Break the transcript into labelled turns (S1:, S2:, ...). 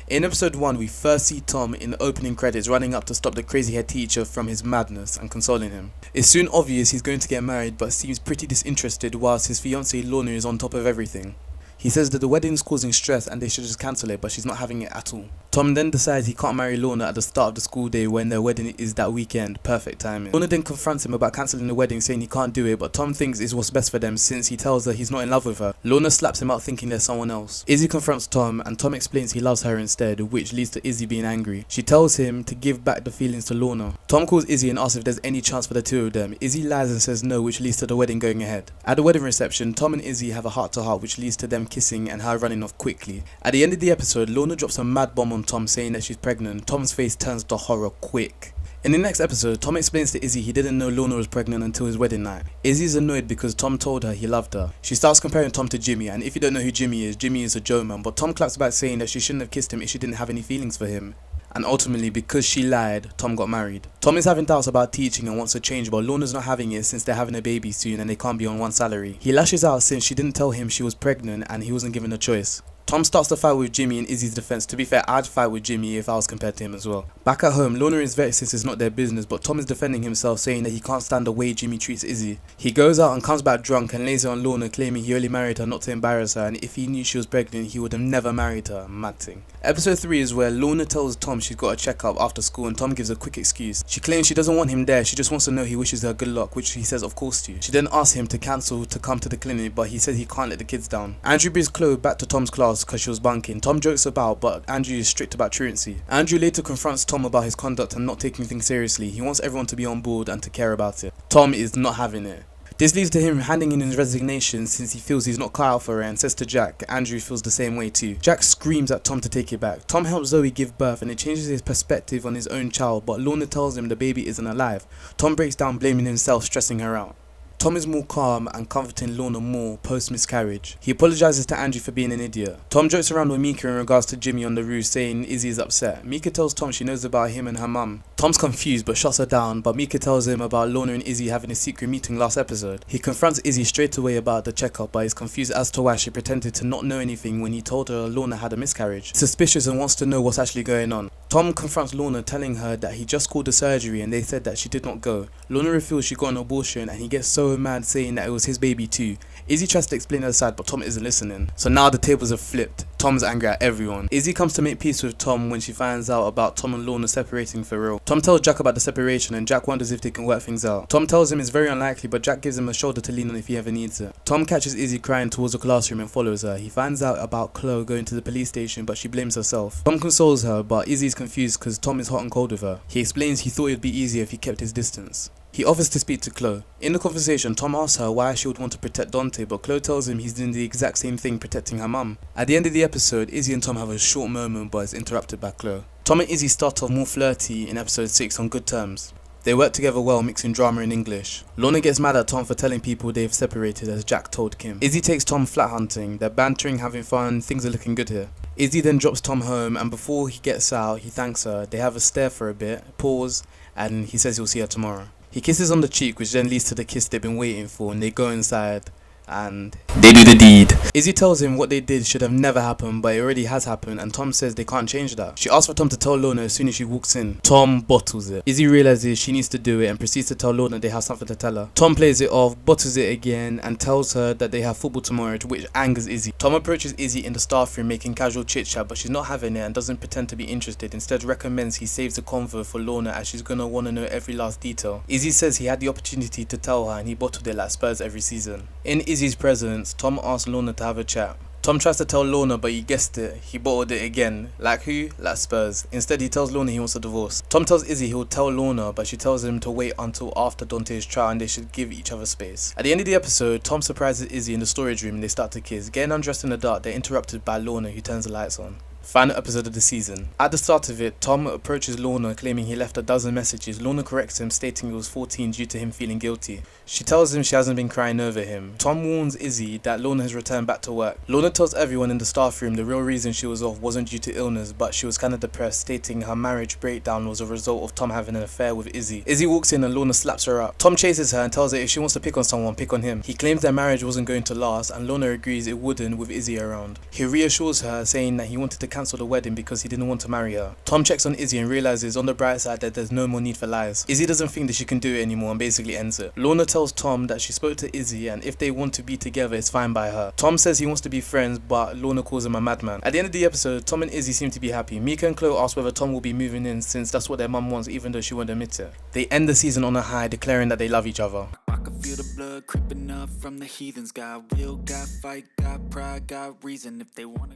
S1: In episode 1, we first see Tom in the opening credits running up to stop the crazy head teacher from his madness and consoling him. It's soon obvious he's going to get married, but seems pretty disinterested whilst his fiancée Lorna is on top of everything. He says that the wedding is causing stress and they should just cancel it, but she's not having it at all. Tom then decides he can't marry Lorna at the start of the school day when their wedding is that weekend. Perfect timing. Lorna then confronts him about cancelling the wedding, saying he can't do it, but Tom thinks it's what's best for them since he tells her he's not in love with her. Lorna slaps him out thinking there's someone else. Izzy confronts Tom and Tom explains he loves her instead, which leads to Izzy being angry. She tells him to give back the feelings to Lorna. Tom calls Izzy and asks if there's any chance for the two of them. Izzy lies and says no, which leads to the wedding going ahead. At the wedding reception, Tom and Izzy have a heart-to-heart, which leads to them kissing and her running off quickly. At the end of the episode, Lorna drops a mad bomb on Tom saying that she's pregnant. Tom's face turns to horror quick. In the next episode, Tom explains to Izzy he didn't know Lorna was pregnant until his wedding night. Izzy's annoyed because Tom told her he loved her. She starts comparing Tom to Jimmy, and if you don't know who Jimmy is a Joe man, but Tom claps back saying that she shouldn't have kissed him if she didn't have any feelings for him. And ultimately, because she lied, Tom got married. Tom is having doubts about teaching and wants to change, but Lorna's not having it since they're having a baby soon and they can't be on one salary. He lashes out since she didn't tell him she was pregnant and he wasn't given a choice. Tom starts to fight with Jimmy in Izzy's defense. To be fair, I'd fight with Jimmy if I was compared to him as well. Back at home, Lorna is vexed since it's not their business, but Tom is defending himself, saying that he can't stand the way Jimmy treats Izzy. He goes out and comes back drunk and lays it on Lorna, claiming he only married her not to embarrass her, and if he knew she was pregnant, he would have never married her. Mad thing. Episode 3 is where Lorna tells Tom she's got a checkup after school and Tom gives a quick excuse. She claims she doesn't want him there, she just wants to know he wishes her good luck, which he says of course to. She then asks him to cancel to come to the clinic, but he says he can't let the kids down. Andrew brings Chloe back to Tom's class because she was bunking. Tom jokes about, but Andrew is strict about truancy. Andrew later confronts Tom about his conduct and not taking things seriously. He wants everyone to be on board and to care about it. Tom is not having it. This leads to him handing in his resignation since he feels he's not cut out for it and says to Jack, Andrew feels the same way too. Jack screams at Tom to take it back. Tom helps Zoe give birth and it changes his perspective on his own child, but Lorna tells him the baby isn't alive. Tom breaks down blaming himself, stressing her out. Tom is more calm and comforting Lorna more post-miscarriage. He apologizes to Andrew for being an idiot. Tom jokes around with Mika in regards to Jimmy on the roof, saying Izzy is upset. Mika tells Tom she knows about him and her mum. Tom's confused but shuts her down, but Mika tells him about Lorna and Izzy having a secret meeting last episode. He confronts Izzy straight away about the checkup, but is confused as to why she pretended to not know anything when he told her Lorna had a miscarriage. He's suspicious and wants to know what's actually going on. Tom confronts Lorna, telling her that he just called the surgery and they said that she did not go. Lorna reveals she got an abortion and he gets so mad, saying that it was his baby too. Izzy tries to explain her side, but Tom isn't listening. So now the tables have flipped. Tom's angry at everyone. Izzy comes to make peace with Tom when she finds out about Tom and Lorna separating for real. Tom tells Jack about the separation and Jack wonders if they can work things out. Tom tells him it's very unlikely, but Jack gives him a shoulder to lean on if he ever needs it. Tom catches Izzy crying towards the classroom and follows her. He finds out about Chloe going to the police station, but she blames herself. Tom consoles her, but Izzy's confused because Tom is hot and cold with her. He explains he thought it would be easier if he kept his distance. He offers to speak to Chloe. In the conversation, Tom asks her why she would want to protect Dante, but Chloe tells him he's doing the exact same thing protecting her mum. At the end of the episode, Izzy and Tom have a short moment but is interrupted by Chloe. Tom and Izzy start off more flirty in episode 6 on good terms. They work together well, mixing drama and English. Lorna gets mad at Tom for telling people they've separated, as Jack told Kim. Izzy takes Tom flat hunting. They're bantering, having fun, things are looking good here. Izzy then drops Tom home, and before he gets out, he thanks her. They have a stare for a bit, pause, and he says he'll see her tomorrow. He kisses on the cheek, which then leads to the kiss they've been waiting for, and they go inside and they do the deed. Izzy tells him what they did should have never happened, but it already has happened, and Tom says they can't change that. She asks for Tom to tell Lorna as soon as she walks in. Tom bottles it. Izzy realizes she needs to do it and proceeds to tell Lorna they have something to tell her. Tom plays it off, bottles it again, and tells her that they have football tomorrow, which angers Izzy. Tom approaches Izzy in the staff room making casual chit chat, but she's not having it and doesn't pretend to be interested. Instead recommends he saves the convo for Lorna, as she's gonna want to know every last detail. Izzy says he had the opportunity to tell her and he bottled it like Spurs every season. In Izzy's presence, Tom asks Lorna to have a chat. Tom tries to tell Lorna, but you guessed it, he bottled it again. Like who? Like Spurs. Instead, he tells Lorna he wants a divorce. Tom tells Izzy he'll tell Lorna, but she tells him to wait until after Dante's trial and they should give each other space. At the end of the episode, Tom surprises Izzy in the storage room and they start to kiss. Getting undressed in the dark, they're interrupted by Lorna, who turns the lights on. Final episode of the season. At the start of it, Tom approaches Lorna claiming he left a dozen messages. Lorna corrects him, stating it was 14 due to him feeling guilty. She tells him she hasn't been crying over him. Tom warns Izzy that Lorna has returned back to work. Lorna tells everyone in the staff room the real reason she was off wasn't due to illness, but she was kinda depressed, stating her marriage breakdown was a result of Tom having an affair with Izzy. Izzy walks in and Lorna slaps her up. Tom chases her and tells her if she wants to pick on someone, pick on him. He claims their marriage wasn't going to last and Lorna agrees it wouldn't with Izzy around. He reassures her, saying that he wanted to cancel the wedding because he didn't want to marry her. Tom checks on Izzy and realizes on the bright side that there's no more need for lies. Izzy doesn't think that she can do it anymore and basically ends it. Lorna tells Tom that she spoke to Izzy and if they want to be together it's fine by her. Tom says he wants to be friends, but Lorna calls him a madman. At the end of the episode, Tom and Izzy seem to be happy. Mika and Chloe ask whether Tom will be moving in since that's what their mum wants even though she won't admit it. They end the season on a high, declaring that they love each other.
S2: I can feel the blood creeping up from the heathens. Got will, got fight, got pride, got reason. If they wanna